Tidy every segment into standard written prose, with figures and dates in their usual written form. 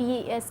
PS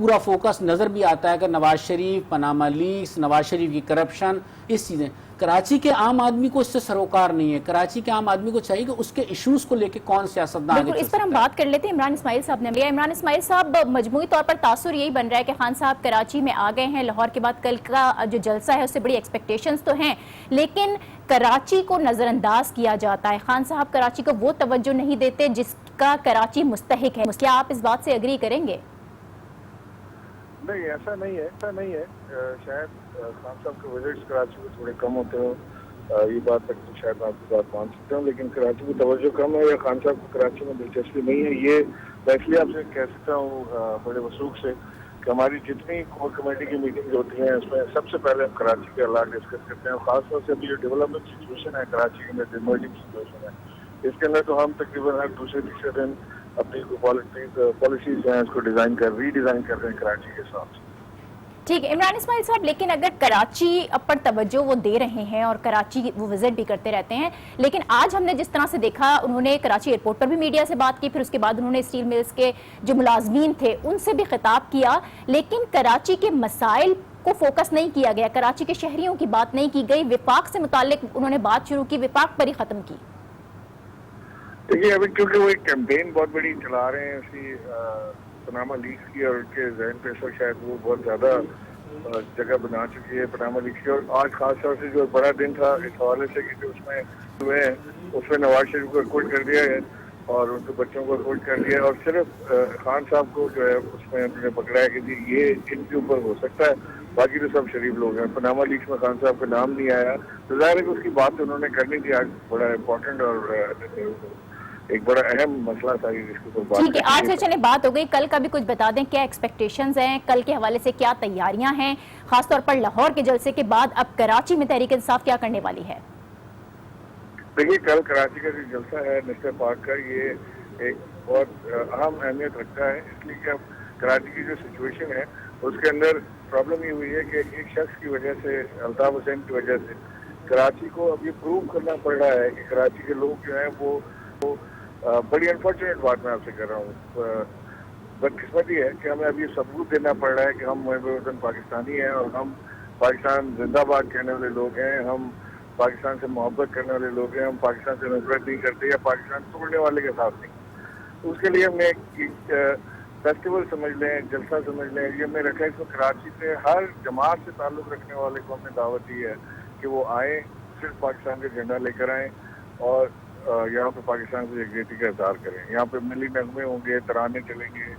پورا focus نظر بھی آتا ہے کہ نواز شریف، پاناما لیکس، نواز شریف کی کرپشن، اس چیزیں. کراچی کے عام آدمی کو اس سے سروکار نہیں ہے. کراچی کے عام آدمی کو چاہیے کہ اس کے ایشوز کو لے کے کون سیاستدان آگے بالکل، اس پر ہم بات کر لیتے ہیں. عمران اسماعیل صاحب نے. عمران اسماعیل صاحب، مجموعی طور پر تاثر یہی بن رہا ہے کہ خان صاحب کراچی میں آ گئے ہیں. لاہور کے بعد کل کا جو جلسہ ہے اس سے بڑی ایکسپیکٹیشنز تو ہیں، لیکن کراچی کو نظر انداز کیا جاتا ہے. خان صاحب کراچی کو وہ توجہ نہیں دیتے جس کا کراچی مستحق ہے. کیا آپ اس بات سے اگری کریں گے؟ نہیں، ایسا نہیں ہے. شاید خان صاحب کے وزٹس کراچی میں تھوڑے کم ہوتے ہوں، یہ بات تک تو شاید آپ کی بات مان سکتے ہوں، لیکن کراچی کی توجہ کم ہے یا خان صاحب کو کراچی میں دلچسپی نہیں ہے، یہ میں اس لیے آپ سے کہہ سکتا ہوں بڑے وثوق سے کہ ہماری جتنی کور کمیٹی کی میٹنگ ہوتی ہیں اس میں سب سے پہلے ہم کراچی کے حالات ڈسکس کرتے ہیں. اور خاص طور سے ابھی جو ڈیولپمنٹ سچویشن ہے کراچی کے اندر، ایمرجنگ سچویشن ہے، اس کے اندر تو ہم تقریباً ہر دوسرے تیسرے دن اپنی پالیسیز جو ہیں اس کو ری ڈیزائن کر رہے ہیں کراچی کے ساتھ. ٹھیک ہے عمران اسماعیل صاحب، لیکن اگر کراچی پر توجہ وہ دے رہے ہیں اور کراچی وہ وزٹ بھی کرتے رہتے ہیں، لیکن آج ہم نے جس طرح سے دیکھا انہوں نے کراچی ایئرپورٹ پر بھی میڈیا سے بات کی، پھر اس کے بعد انہوں نے اسٹیل ملز کے جو ملازمین تھے ان سے بھی خطاب کیا، لیکن کراچی کے مسائل کو فوکس نہیں کیا گیا، کراچی کے شہریوں کی بات نہیں کی گئی. وفاق سے متعلق انہوں نے بات شروع کی، وفاق پر ہی ختم کی. دیکھیے ابھی کیونکہ وہ ایک کیمپین بہت بڑی چلا رہے ہیں اسی پاناما لیکس کی، اور ان کے ذہن پہ سر شاید وہ بہت زیادہ جگہ بنا چکی ہے پاناما لیکس کی. اور آج خاص طور سے جو بڑا دن تھا اس حوالے سے کہ جو اس میں ہوئے ہیں اس میں نواز شریف کو ریکارڈ کر دیا ہے اور ان کے بچوں کو ریکارڈ کر دیا ہے، اور صرف خان صاحب کو جو ہے اس میں انہوں نے پکڑا ہے کہ جی یہ ان کے اوپر ہو سکتا ہے، باقی تو سب شریف لوگ ہیں. پاناما لیکس میں خان صاحب کا نام نہیں آیا، تو ظاہر ہے کہ اس کی بات انہوں نے کرنی تھی. آج بڑا امپورٹنٹ اور ایک بڑا اہم مسئلہ تھا جس کے اوپر بات. ٹھیک ہے، آج سے چلے بات ہو گئی، کل کا بھی کچھ بتا دیں، کیا ایکسپیکٹیشنز ہیں کل کے حوالے سے، کیا تیاریاں ہیں، خاص طور پر لاہور کے جلسے کے بعد اب کراچی میں تحریک انصاف کیا کرنے والی ہے؟ دیکھیے کل کراچی کا جو جلسہ ہے مسٹر پارک کا، یہ ایک بہت اہم اہمیت رکھتا ہے، اس لیے کہ اب کراچی کی جو سچویشن ہے اس کے اندر پرابلم یہ ہوئی ہے کہ ایک شخص کی وجہ سے، الطاف حسین کی وجہ سے کراچی کو اب یہ پروو کرنا پڑ رہا ہے کہ کراچی کے لوگ جو ہیں وہ بڑی انفارچونیٹ بات میں آپ سے کر رہا ہوں، بدقسمتی ہے کہ ہمیں اب یہ ثبوت دینا پڑ رہا ہے کہ ہم محب وطن پاکستانی ہیں اور ہم پاکستان زندہ باد کہنے والے لوگ ہیں، ہم پاکستان سے محبت کرنے والے لوگ ہیں، ہم پاکستان سے نفرت نہیں کرتے یا پاکستان توڑنے والے کے ساتھ نہیں. اس کے لیے ہم نے ایک فیسٹیول سمجھ لیں، جلسہ سمجھ لیں، یہ ہم نے رکھا ہے. اس کو کراچی سے ہر جماعت سے تعلق رکھنے والے کو ہم نے دعوت دی ہے کہ وہ آئیں، صرف پاکستان کا جھنڈا لے کر آئیں اور یہاں پہ پاکستان سے یکجہتی کا اظہار کریں. یہاں پہ ملی نغمے ہوں گے، ترانے چلیں گے،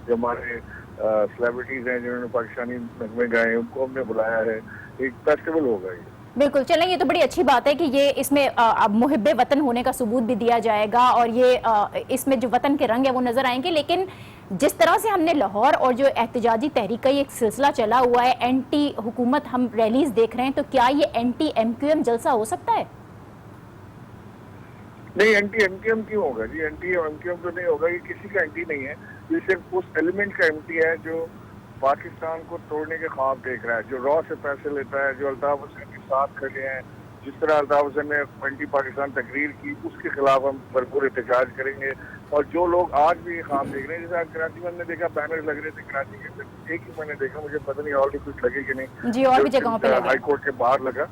جو ہمارے سیلیبریٹیز ہیں جنہوں نے پاکستانی نغمے گائے ان کو ہم نے بلایا ہے. ایک فیسٹیول ہوگا یہ. بالکل، چلیں یہ تو بڑی اچھی بات ہے کہ یہ اس میں محب وطن ہونے کا ثبوت بھی دیا جائے گا اور یہ اس میں جو وطن کے رنگ ہیں وہ نظر آئیں گے. لیکن جس طرح سے ہم نے لاہور اور جو احتجاجی تحریک کا ایک سلسلہ چلا ہوا ہے، اینٹی حکومت ہم ریلیز دیکھ رہے ہیں، تو کیا یہ اینٹی ایم کیو ایم جلسہ ہو سکتا ہے؟ نہیں، اینٹی ایم کیو ایم کیوں ہوگا جی؟ اینٹی ایم کیو ایم تو نہیں ہوگا، یہ کسی کا اینٹی نہیں ہے، یہ صرف اس ایلیمنٹ کا اینٹی ہے جو پاکستان کو توڑنے کے خواب دیکھ رہا ہے، جو را سے پیسے لیتا ہے، جو الطاف حسین کے ساتھ کھڑے ہیں. جس طرح الطاف حسین نے اینٹی پاکستان تقریر کی اس کے خلاف ہم بھرپور احتجاج کریں گے. اور جو لوگ آج بھی یہ خواب دیکھ رہے ہیں، جیسے آج کراچی میں ہم نے دیکھا بینر لگ رہے تھے کراچی کے اندر، ایک ہی میں نے دیکھا، مجھے پتہ نہیں اور بھی کچھ لگے کہ نہیں جی، اور بھی جگہوں پہ لگے، ہائی کورٹ کے باہر لگا.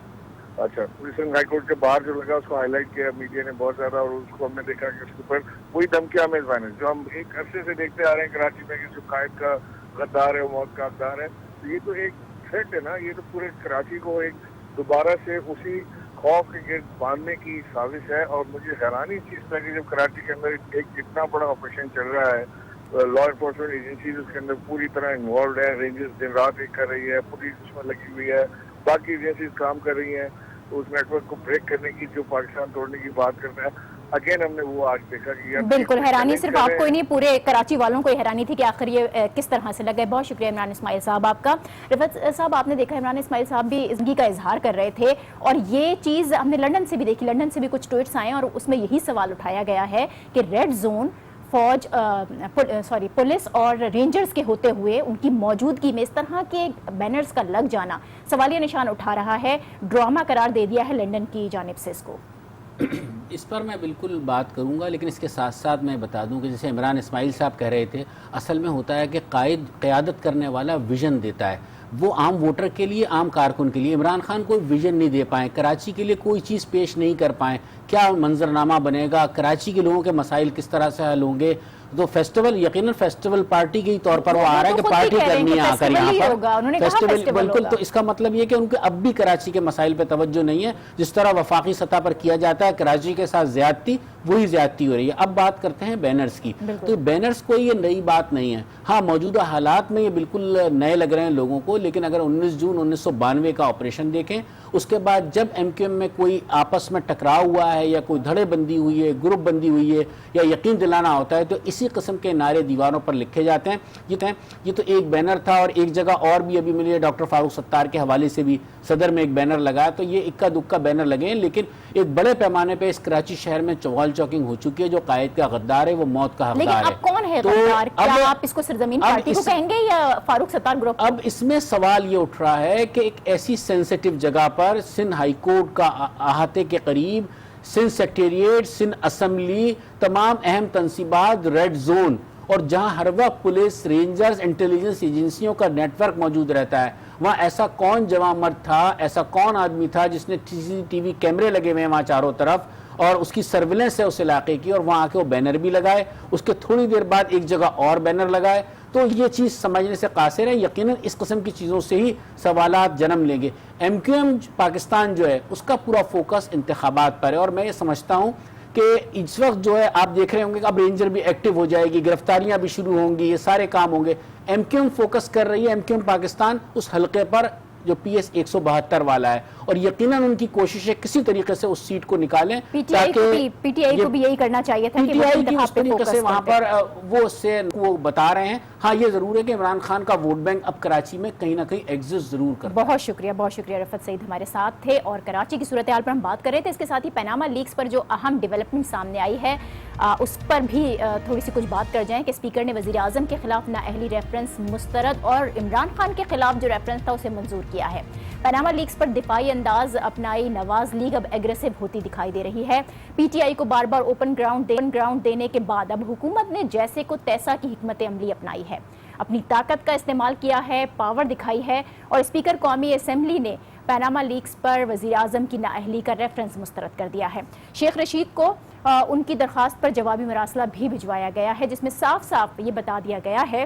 اچھا، پولیس ہائی کورٹ کے باہر جو لگا اس کو ہائی لائٹ کیا میڈیا نے بہت زیادہ، اور اس کو ہم نے دیکھا کہ اس کے اوپر وہی دھمکیاں آمیز بینر جو ہم ایک عرصے سے دیکھتے آ رہے ہیں کراچی میں کہ جو قائد کا غدار ہے وہ موت کا حقدار ہے. یہ تو ایک تھریٹ ہے نا، یہ تو پورے کراچی کو ایک دوبارہ سے اسی خوف کے گرد باندھنے کی سازش ہے. اور مجھے حیرانی اس چیز ہے کہ جب کراچی کے اندر ایک اتنا بڑا آپریشن چل رہا ہے، لا انفورسمنٹ ایجنسیز اس کے اندر پوری طرح انوالوڈ ہے، رینجرز دن رات ایک کر رہی ہے، پولیس اس میں لگی ہوئی ہے، باقی ایجنسیز کام کر رہی ہیں اس نیٹ ورک کو بریک کرنے کی، جو پاکستان توڑنے کی بات کرتا ہے. اگین ہم نے وہ آج دیکھا کہ بالکل حیرانی صرف آپ کو ہی نہیں، پورے کراچی والوں کو حیرانی تھی کہ آخر یہ کس طرح سے لگا. بہت شکریہ عمران اسماعیل صاحب آپ کا. رفعت صاحب، آپ نے دیکھا عمران اسماعیل صاحب بھی ازدگی کا اظہار کر رہے تھے، اور یہ چیز ہم نے لندن سے بھی دیکھی، لندن سے بھی کچھ ٹویٹس آئے اور اس میں یہی سوال اٹھایا گیا ہے کہ ریڈ زون پولیس اور رینجرز کے ہوتے ہوئے ان کی موجودگی میں اس طرح کے بینرز کا لگ جانا سوالیہ نشان اٹھا رہا ہے، ڈرامہ قرار دے دیا ہے لندن کی جانب سے اس کو. اس پر میں بالکل بات کروں گا، لیکن اس کے ساتھ ساتھ میں بتا دوں کہ جیسے عمران اسماعیل صاحب کہہ رہے تھے، اصل میں ہوتا ہے کہ قیادت کرنے والا ویژن دیتا ہے، وہ عام ووٹر کے لیے، عام کارکن کے لیے عمران خان کوئی ویژن نہیں دے پائیں، کراچی کے لیے کوئی چیز پیش نہیں کر پائیں، کیا منظرنامہ بنے گا، کراچی کے لوگوں کے مسائل کس طرح سے حل ہوں گے. تو فیسٹیول یقیناً فیسٹیول پارٹی کے طور پر وہ آ رہا ہے کہ پارٹی کرنی ہے آ کر یہاں پر فیسٹیول. بالکل، تو اس کا مطلب یہ کہ ان کے اب بھی کراچی کے مسائل پہ توجہ نہیں ہے. جس طرح وفاقی سطح پر کیا جاتا ہے کراچی کے ساتھ زیادتی، وہی زیادتی ہو رہی ہے. اب بات کرتے ہیں بینرز کی. تو بینرز کوئی یہ نئی بات نہیں ہے. ہاں موجودہ حالات میں یہ بالکل نئے لگ رہے ہیں لوگوں کو، لیکن اگر 19 جون 1992 کا آپریشن دیکھیں، اس کے بعد جب ایم کیو ایم میں کوئی آپس میں ٹکراؤ ہوا ہے یا کوئی دھڑے بندی ہوئی ہے، گروپ بندی ہوئی ہے یا یقین دلانا ہوتا ہے، تو اسی قسم کے نعرے دیواروں پر لکھے جاتے ہیں. یہ تو ایک بینر تھا، اور ایک جگہ اور بھی ابھی ملی ہے ڈاکٹر فاروق ستار کے حوالے سے بھی صدر میں ایک بینر لگا. تو یہ اکا دکا بینر لگے ہیں، لیکن ایک بڑے پیمانے پہ اس کراچی شہر میں چوغال چوکنگ ہو چکی ہے. جو قائد کا غدار ہے وہ موت کا حقدار ہے. لیکن اب کون ہے غدار؟ کیا آپ اس کو سرزمین پارٹی کو کہیں گے یا فاروق ستار گروپ؟ اب اس میں سوال یہ اٹھ رہا ہے کہ ایک ایسی سینسیٹیو جگہ پر، سندھ ہائی کورٹ کا احاطے کے قریب، سندھ سیکریٹریٹ، سندھ اسمبلی، تمام اہم تنصیبات، ریڈ زون، اور جہاں ہر وقت پولیس، رینجرز، انٹیلیجنس ایجنسیوں کا نیٹ ورک موجود رہتا ہے، وہاں ایسا کون جوان مرد تھا، ایسا کون آدمی تھا جس نے ٹی وی کیمرے لگے ہوئے ہیں وہاں چاروں طرف، اور اس کی سرویلنس ہے اس علاقے کی، اور وہاں آ کے وہ بینر بھی لگائے، اس کے تھوڑی دیر بعد ایک جگہ اور بینر لگائے. تو یہ چیز سمجھنے سے قاصر ہے. یقیناً اس قسم کی چیزوں سے ہی سوالات جنم لیں گے. ایم کیو ایم پاکستان جو ہے اس کا پورا فوکس انتخابات پر ہے، اور میں یہ سمجھتا ہوں کہ اس وقت جو ہے آپ دیکھ رہے ہوں گے کہ اب رینجر بھی ایکٹیو ہو جائے گی، گرفتاریاں بھی شروع ہوں گی، یہ سارے کام ہوں گے. ایم کیو ایم فوکس کر رہی ہے، ایم کیو ایم پاکستان اس حلقے پر جو پی ایس 172 والا ہے، اور یقیناً ان کی کوشش ہے کسی طریقے سے اس سیٹ کو نکالیں. پی ٹی آئی کو بھی یہی کرنا چاہیے تھا کہ وہ انتخاب پہ فوکس کریں. وہاں پر وہ بتا رہے ہیں. ہاں یہ ضرور ہے کہ عمران خان کا ووٹ بینک اب کراچی میں کہیں نہ کہیں ایگزسٹ ضرور کرتا ہے. بہت شکریہ رفعت سعید ہمارے ساتھ تھے، اور کراچی کی صورتحال پر ہم بات کر رہے تھے. اس کے ساتھ ہی پیناما لیکس پر جو اہم ڈیولپمنٹ سامنے آئی ہے اس پر بھی تھوڑی سی کچھ بات کر جائیں کہ اسپیکر نے وزیر اعظم کے خلاف نااہلی ریفرنس مسترد، اور عمران خان کے خلاف جو ریفرنس تھا اسے منظور کیا ہے. پیناما لیکس پر دفاعی انداز اپنائی نواز لیگ اب ایگریسو ہوتی دکھائی دے رہی ہے. پی ٹی آئی کو بار بار اوپن گراؤنڈ دینے کے بعد اب حکومت نے جیسے کو تیسا کی حکمت عملی اپنائی ہے، اپنی طاقت کا استعمال کیا ہے، پاور دکھائی ہے، اور اسپیکر قومی اسمبلی نے پیناما لیکس پر وزیر اعظم کی نااہلی کا ریفرنس مسترد کر دیا ہے. شیخ رشید کو ان کی درخواست پر جوابی مراسلہ بھی بھجوایا گیا ہے، جس میں صاف صاف یہ بتا دیا گیا ہے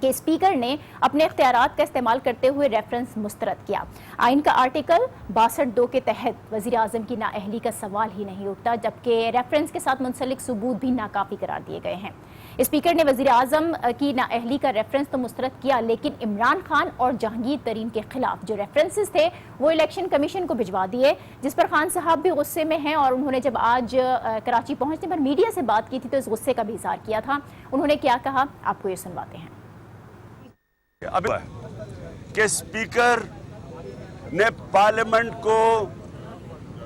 کہ اسپیکر نے اپنے اختیارات کا استعمال کرتے ہوئے ریفرنس مسترد کیا. آئین کا آرٹیکل 62(2) کے تحت وزیر اعظم کی نااہلی کا سوال ہی نہیں اٹھتا، جبکہ ریفرنس کے ساتھ منسلک ثبوت بھی ناکافی قرار دیے گئے ہیں. اسپیکر نے وزیر اعظم کی نااہلی کا ریفرنس تو مسترد کیا، لیکن عمران خان اور جہانگیر ترین کے خلاف جو ریفرنسز تھے وہ الیکشن کمیشن کو بھجوا دیے، جس پر خان صاحب بھی غصے میں ہیں، اور انہوں نے جب آج کراچی پہنچنے پر میڈیا سے بات کی تھی تو اس غصے کا بھی اظہار کیا تھا. انہوں نے کیا کہا، آپ کو یہ سنواتے ہیں. کہ اسپیکر نے پارلیمنٹ کو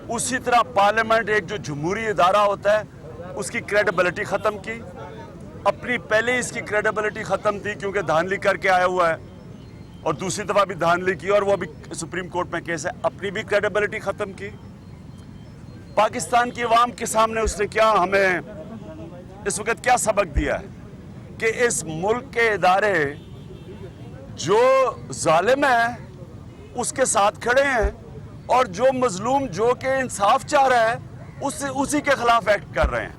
اسی طرح، پارلیمنٹ ایک جو جمہوری ادارہ ہوتا ہے اس کی کریڈیبلٹی ختم کی. اپنی پہلے اس کی کریڈیبلٹی ختم تھی کیونکہ دھاندلی کر کے آیا ہوا ہے، اور دوسری دفعہ بھی دھاندلی کی اور وہ بھی سپریم کورٹ میں کیس ہے. اپنی بھی کریڈیبلٹی ختم کی. پاکستان کی عوام کے سامنے اس نے کیا ہمیں اس وقت کیا سبق دیا ہے کہ اس ملک کے ادارے جو ظالم ہے اس کے ساتھ کھڑے ہیں، اور جو مظلوم جو کہ انصاف چاہ رہا ہے اسی کے خلاف ایکٹ کر رہے ہیں.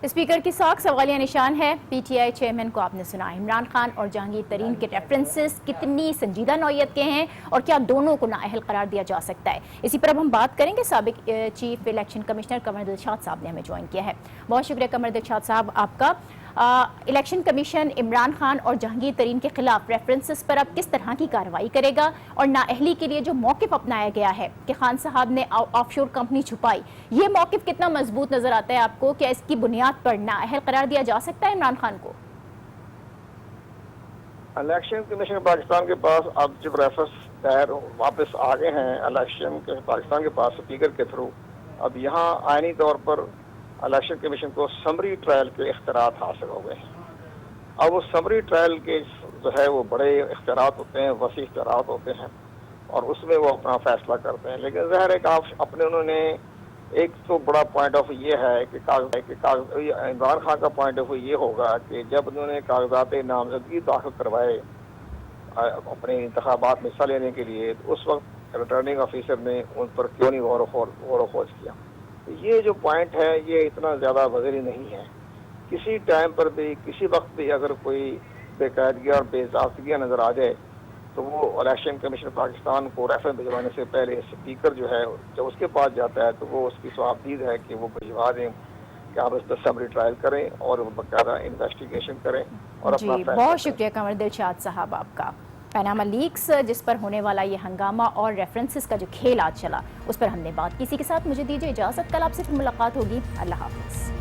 اسپیکر کی ساکھ سوالیہ نشان ہے. پی ٹی آئی چیئرمین کو آپ نے سنا. عمران خان اور جہانگیر ترین کے ریفرنسز کتنی سنجیدہ نوعیت کے ہیں، اور کیا دونوں کو نااہل قرار دیا جا سکتا ہے؟ اسی پر اب ہم بات کریں گے. سابق chief election commissioner Qamar Dilshad صاحب نے ہمیں جوائن کیا ہے. بہت شکریہ قمر دلشاد صاحب آپ کا. الیکشن کمیشن عمران خان اور جہانگیر ترین کے خلاف ریفرنسز پر اب کس طرح کی کارروائی کرے گا، اور نااہلی کے لیے جو موقف اپنایا گیا ہے کہ خان صاحب نے آف شور کمپنی چھپائی، یہ موقف کتنا مضبوط نظر آتا ہے آپ کو؟ کیا اس کی بنیاد پر نااہل قرار دیا جا سکتا ہے عمران خان کو؟ الیکشن کمیشن پاکستان کے پاس اب جب ریفرنس واپس آ گئے ہیں الیکشن پاکستان کے پاس اسپیکر کے تھرو، اب یہاں آئینی طور پر الیکشن کمیشن کو سمری ٹرائل کے اختیارات حاصل ہو گئے ہیں. اب وہ سمری ٹرائل کے جو ہے وہ بڑے اختیارات ہوتے ہیں، وسیع اختیارات ہوتے ہیں، اور اس میں وہ اپنا فیصلہ کرتے ہیں. لیکن ظاہر ہے کہ آپ اپنے انہوں نے ایک تو بڑا پوائنٹ آف یہ ہے کہ عمران خان کا پوائنٹ آف یہ ہوگا کہ جب انہوں نے کاغذات نامزدگی داخل کروائے اپنے انتخابات میں حصہ لینے کے لیے، تو اس وقت ریٹرننگ آفیسر نے ان پر کیوں نہیں غور و خوض کیا؟ یہ جو پوائنٹ ہے یہ اتنا زیادہ وزری نہیں ہے. کسی ٹائم پر بھی کسی وقت بھی اگر کوئی بے قاعدگیاں اور بے ضابطگیاں نظر آ جائے تو وہ الیکشن کمیشن پاکستان کو ریفرنس بھجوانے سے پہلے اسپیکر جو ہے جب اس کے پاس جاتا ہے تو وہ اس کی ثوابدید ہے کہ وہ بھجوا دیں کہ آپ اس پر سمری ٹرائل کریں اور باقاعدہ انویسٹیگیشن کریں اور اپنا جی فیصلہ بہت شکریہ قمر دلشاد صاحب آپ کا. پیناما لیکس جس پر ہونے والا یہ ہنگامہ اور ریفرنسز کا جو کھیل آج چلا اس پر ہم نے بات کی. اسی کے ساتھ مجھے دیجیے اجازت، کل آپ سے پھر ملاقات ہوگی. اللہ حافظ.